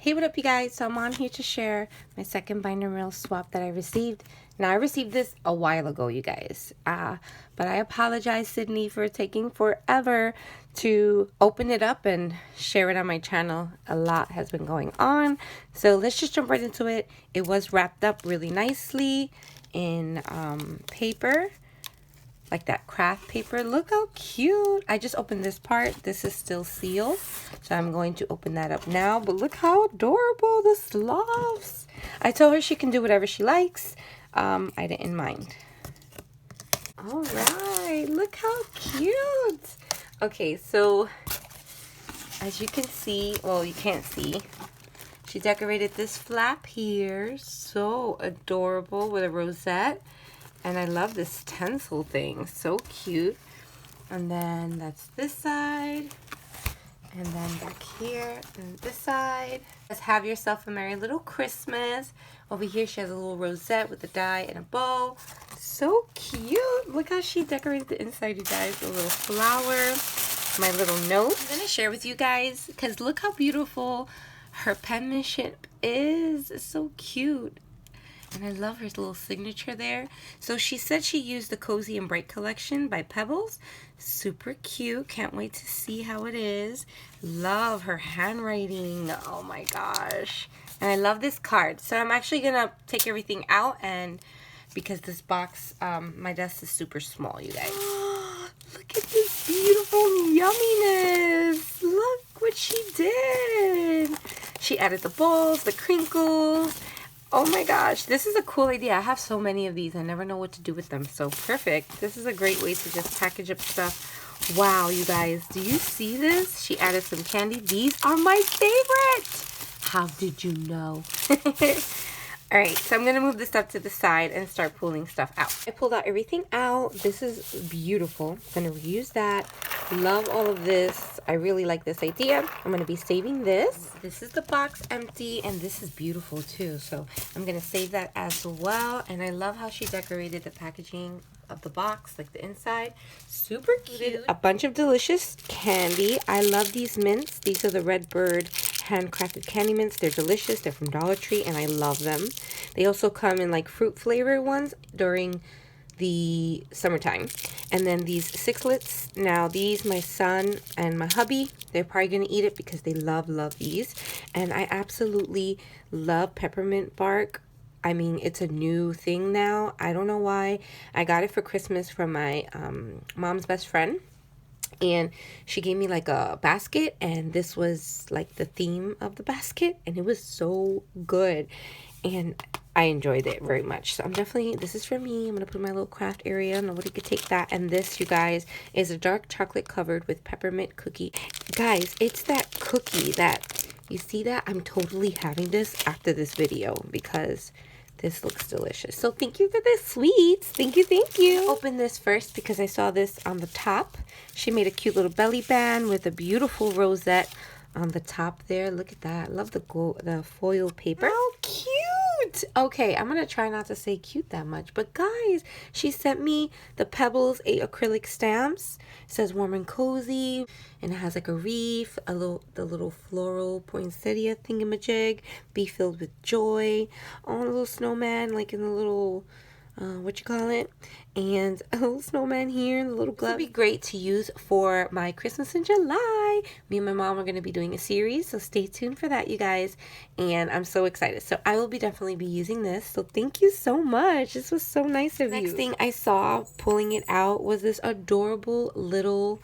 Hey, what up you guys? So I'm on here to share my second binder reel swap that I received. Now I received this a while ago, you guys. But I apologize, Sydney, for taking forever to open it up and share it on my channel. A lot has been going on. So let's just jump right into it. It was wrapped up really nicely in paper. Like that craft paper. Look how cute. I just opened this part. This is still sealed, so I'm going to open that up now. But look how adorable the sloths. I told her she can do whatever she likes. I didn't mind. All right, look how cute. Okay, so as you can see, well, you can't see, she decorated this flap here. So adorable with a rosette. And I love this stencil thing. So cute. And then that's this side. And then back here and this side. Let's have yourself a merry little Christmas. Over here she has a little rosette with a die and a bow. So cute. Look how she decorated the inside, you guys. A little flower. My little note. I'm going to share with you guys because look how beautiful her penmanship is. It's so cute. And I love her little signature there. So she said she used the Cozy and Bright collection by Pebbles. Super cute. Can't wait to see how it is. Love her handwriting. Oh my gosh. And I love this card. So I'm actually going to take everything out, and because this box, my desk is super small, you guys. Look at this beautiful yumminess. Look what she did. She added the balls, the crinkles. Oh my gosh, this is a cool idea. I have so many of these. I never know what to do with them. So perfect. This is a great way to just package up stuff. Wow, you guys, do you see this? She added some candy. These are my favorite. How did you know? All right, so I'm going to move this stuff to the side and start pulling stuff out. I pulled out everything out. This is beautiful. I'm going to reuse that. Love all of this. I really like this idea. I'm going to be saving this. This is the box empty, and this is beautiful too. So I'm going to save that as well. And I love how she decorated the packaging of the box, like the inside. Super cute. A bunch of delicious candy. I love these mints. These are the Redbird handcrafted candy mints. They're delicious. They're from Dollar Tree, and I love them. They also come in like fruit flavored ones during the summertime. And then these sixlets. Now these, my son and my hubby, they're probably gonna eat it because they love these. And I absolutely love peppermint bark. I mean, it's a new thing now. I don't know why. I got it for Christmas from my mom's best friend. And she gave me like a basket, and this was like the theme of the basket, and it was so good, and I enjoyed it very much. So I'm definitely, this is for me. I'm gonna put in my little craft area. Nobody could take that. And this, you guys, is a dark chocolate covered with peppermint cookie. Guys, it's that cookie that, you see that? I'm totally having this after this video because this looks delicious. So thank you for the sweets. Thank you, thank you. Open this first because I saw this on the top. She made a cute little belly band with a beautiful rosette on the top there. Look at that. I love the foil paper. How cute. Okay, I'm gonna try not to say cute that much, but guys, she sent me the Pebbles 8 acrylic stamps. It says warm and cozy, and it has like a reef, the little floral poinsettia thingamajig, be filled with joy. Oh, a little snowman like in the little what you call it, and a little snowman here and the little glove. This would be great to use for my Christmas in July. Me and my mom are going to be doing a series, so stay tuned for that, you guys, and I'm so excited. So I will definitely be using this, so thank you so much. This was so nice of you. Next thing I saw pulling it out was this adorable little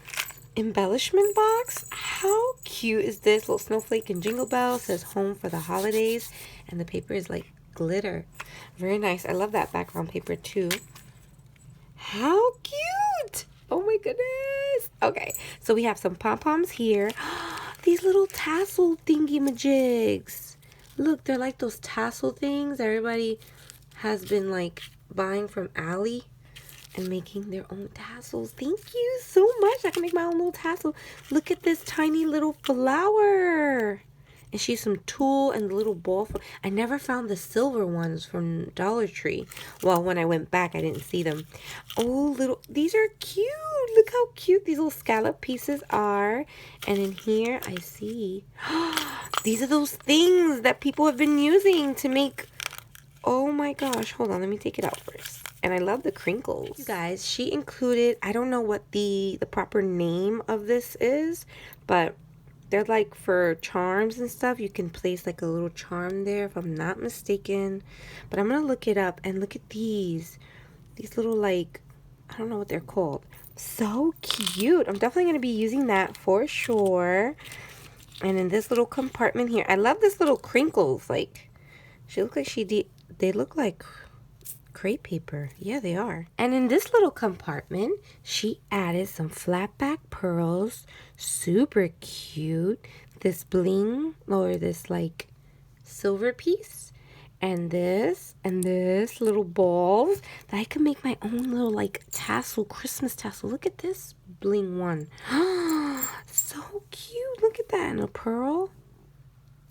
embellishment box. How cute is this? Little snowflake and jingle bell. Says home for the holidays, and the paper is like glitter. Very nice. I love that background paper too. How cute. Oh my goodness. Okay, so we have some pom-poms here. These little tassel thingy majigs. Look, they're like those tassel things everybody has been like buying from Allie and making their own tassels. Thank you so much. I can make my own little tassel. Look at this tiny little flower. And she's some tulle and the little ball. I never found the silver ones from Dollar Tree. Well, when I went back, I didn't see them. Oh, these are cute. Look how cute these little scallop pieces are. And in here, I see, these are those things that people have been using to make, oh my gosh. Hold on, let me take it out first. And I love the crinkles. You guys, she included, I don't know what the proper name of this is, but they're like for charms and stuff. You can place like a little charm there if I'm not mistaken. But I'm going to look it up and look at these. These little like, I don't know what they're called. So cute. I'm definitely going to be using that for sure. And in this little compartment here, I love this little crinkles. Like, she looks like they look like crepe paper. Yeah, they are. And in this little compartment, she added some flat back pearls. Super cute. This bling, or this like silver piece. And this little balls that I can make my own little like tassel, Christmas tassel. Look at this bling one. So cute. Look at that. And a pearl.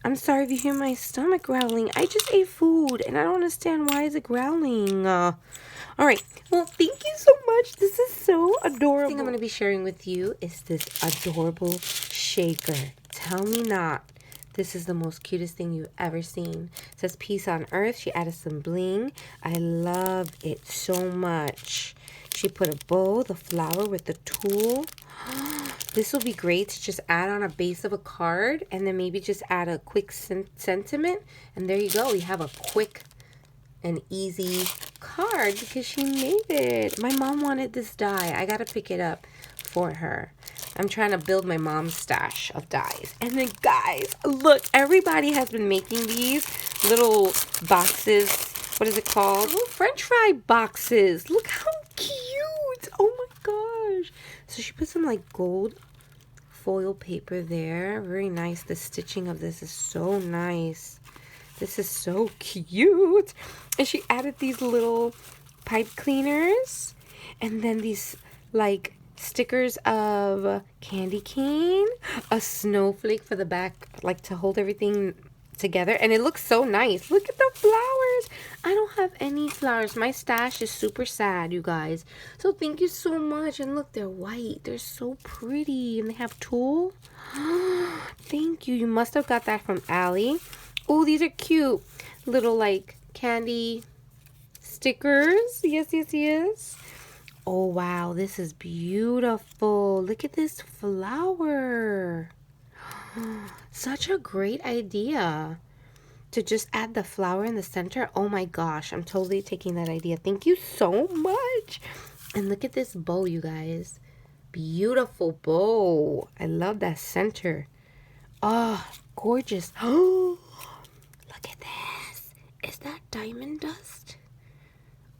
I'm sorry if you hear my stomach growling. I just ate food and I don't understand why is it growling. All right. Well, thank you so much. This is so adorable. The thing I'm going to be sharing with you is this adorable shaker. Tell me not. This is the most cutest thing you've ever seen. It says peace on earth. She added some bling. I love it so much. She put a bow, the flower with the tulle. This will be great to just add on a base of a card and then maybe just add a quick sentiment. And there you go. We have a quick and easy card because she made it. My mom wanted this die. I got to pick it up for her. I'm trying to build my mom's stash of dies. And then guys, look, everybody has been making these little boxes. What is it called? Little French fry boxes. Look how cute. Oh my gosh. So she put some like gold foil paper there. Very nice. The stitching of this is so nice. This is so cute. And she added these little pipe cleaners. And then these like stickers of candy cane. A snowflake for the back, like to hold everything together. And it looks so nice. Look at the flowers. I don't have any flowers. My stash is super sad, you guys. So thank you so much. And look, they're white. They're so pretty. And they have tulle. Thank you. You must have got that from Allie. Oh, these are cute. Little like candy stickers. Yes, yes, yes. Oh, wow. This is beautiful. Look at this flower. Such a great idea to just add the flower in the center. Oh my gosh, I'm totally taking that idea. Thank you so much. And look at this bow, you guys. Beautiful bow. I love that center. Oh, gorgeous. Oh, look at this. Is that diamond dust?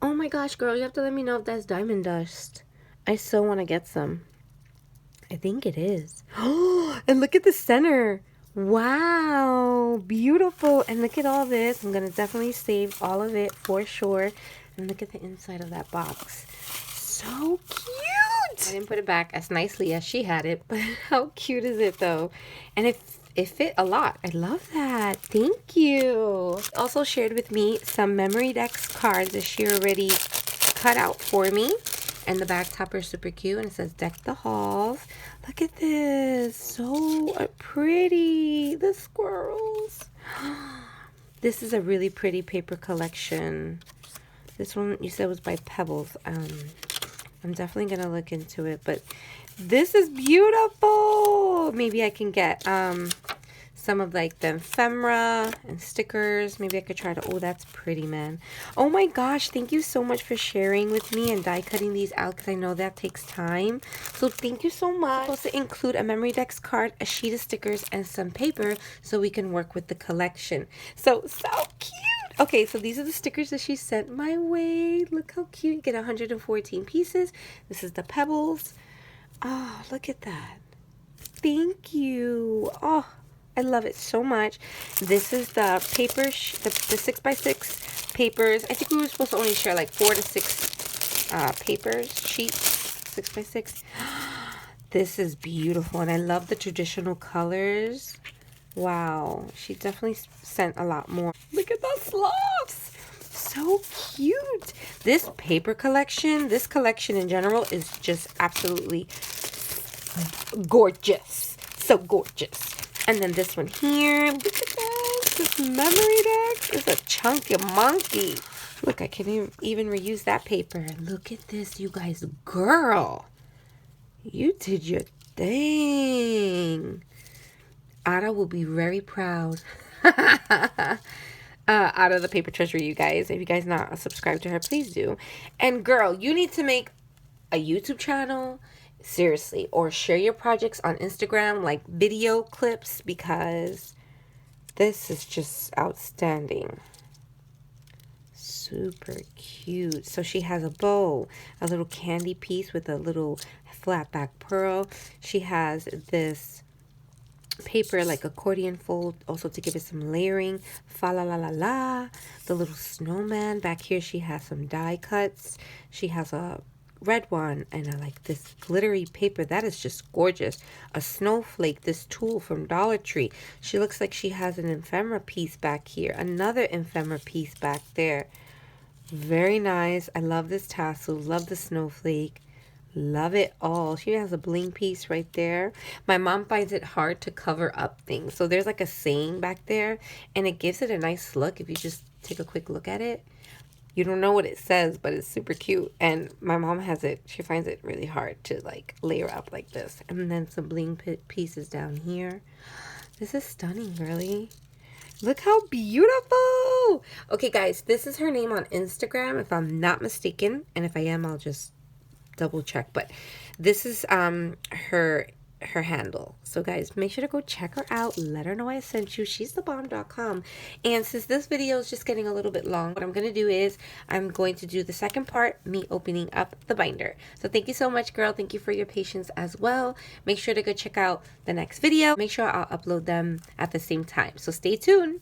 Oh my gosh, girl, you have to let me know if that's diamond dust. I so want to get some. I think it is. Oh, and look at the center. Wow, beautiful. And look at all this. I'm going to definitely save all of it for sure. And look at the inside of that box. So cute. I didn't put it back as nicely as she had it, but how cute is it though? And it fit a lot. I love that. Thank you. Also shared with me some Memory Decks cards that she already cut out for me. And the back topper is super cute. And it says deck the halls. Look at this. So pretty. The squirrels. This is a really pretty paper collection. This one you said was by Pebbles. I'm definitely going to look into it. But this is beautiful. Maybe I can get some of like the ephemera and stickers. Maybe I could try to, oh, that's pretty, man. Oh my gosh, thank you so much for sharing with me and die cutting these out because I know that takes time. So thank you so much. I'm supposed to include a Memory Decks card, a sheet of stickers, and some paper so we can work with the collection. So cute. Okay, so these are the stickers that she sent my way. Look how cute. You get 114 pieces. This is the Pebbles. Oh, look at that. Thank you. Oh, I love it so much. This is the paper, the 6x6 papers. I think we were supposed to only share like 4 to 6 papers, sheets, 6x6. This is beautiful, and I love the traditional colors. Wow, she definitely sent a lot more. Look at the sloths. So cute. This paper collection, this collection in general is just absolutely gorgeous. So gorgeous. And then this one here. Look at this. This memory deck is a chunky monkey. Look, I can even reuse that paper. Look at this, you guys. Girl, you did your thing. Ada will be very proud. Out of the paper treasury, you guys. If you guys not subscribed to her, please do. And girl, you need to make a YouTube channel, seriously, or share your projects on Instagram, like video clips, because this is just outstanding. Super cute. So she has a bow, a little candy piece with a little flat back pearl. She has this paper like accordion fold, also to give it some layering. Fa la la la la. The little snowman back here. She has some die cuts. She has a red one, and I like this glittery paper. That is just gorgeous. A snowflake, this tool from Dollar Tree. She looks like she has an ephemera piece back here. Another ephemera piece back there. Very nice. I love this tassel. Love the snowflake. Love it all. She has a bling piece right there. My mom finds it hard to cover up things. So there's like a saying back there, and it gives it a nice look if you just take a quick look at it. You don't know what it says, but it's super cute. And my mom has it. She finds it really hard to like layer up like this. And then some bling pieces down here. This is stunning, girly. Look how beautiful. Okay, guys, this is her name on Instagram, if I'm not mistaken. And if I am, I'll just double check. But this is her handle. So guys, make sure to go check her out. Let her know I sent you. She's thebomb.com. And since this video is just getting a little bit long, what I'm going to do is I'm going to do the second part, me opening up the binder. So thank you so much, girl. Thank you for your patience as well. Make sure to go check out the next video. Make sure I'll upload them at the same time. So stay tuned.